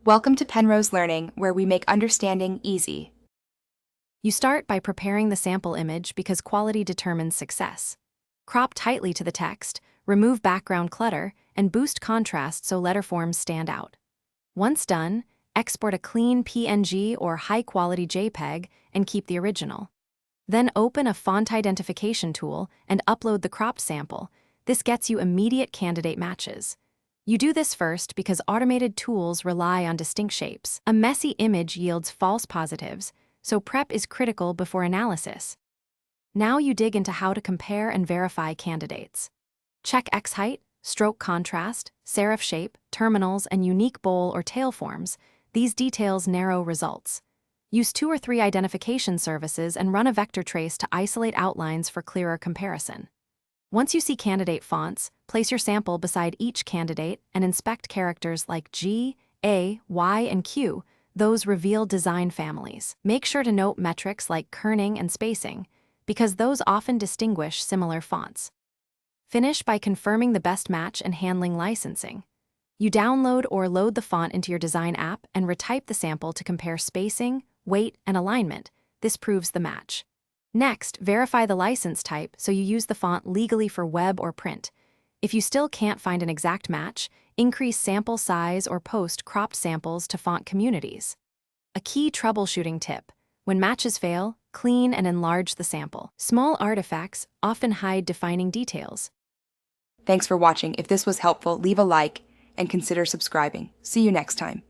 Welcome to Penrose Learning, where we make understanding easy. You start by preparing the sample image because quality determines success. Crop tightly to the text, remove background clutter, and boost contrast so letter forms stand out. Once done, export a clean PNG or high-quality JPEG and keep the original. Then open a font identification tool and upload the cropped sample. This gets you immediate candidate matches. You do this first because automated tools rely on distinct shapes. A messy image yields false positives, so prep is critical before analysis. Now you dig into how to compare and verify candidates. Check X height, stroke contrast, serif shape, terminals, and unique bowl or tail forms. These details narrow results. Use 2 or 3 identification services and run a vector trace to isolate outlines for clearer comparison. Once you see candidate fonts, place your sample beside each candidate and inspect characters like G, A, Y, and Q. Those reveal design families. Make sure to note metrics like kerning and spacing, because those often distinguish similar fonts. Finish by confirming the best match and handling licensing. You download or load the font into your design app and retype the sample to compare spacing, weight, and alignment. This proves the match. Next, verify the license type so you use the font legally for web or print. If you still can't find an exact match, increase sample size or post cropped samples to font communities. A key troubleshooting tip: when matches fail, clean and enlarge the sample. Small artifacts often hide defining details. Thanks for watching. If this was helpful, leave a like and consider subscribing. See you next time.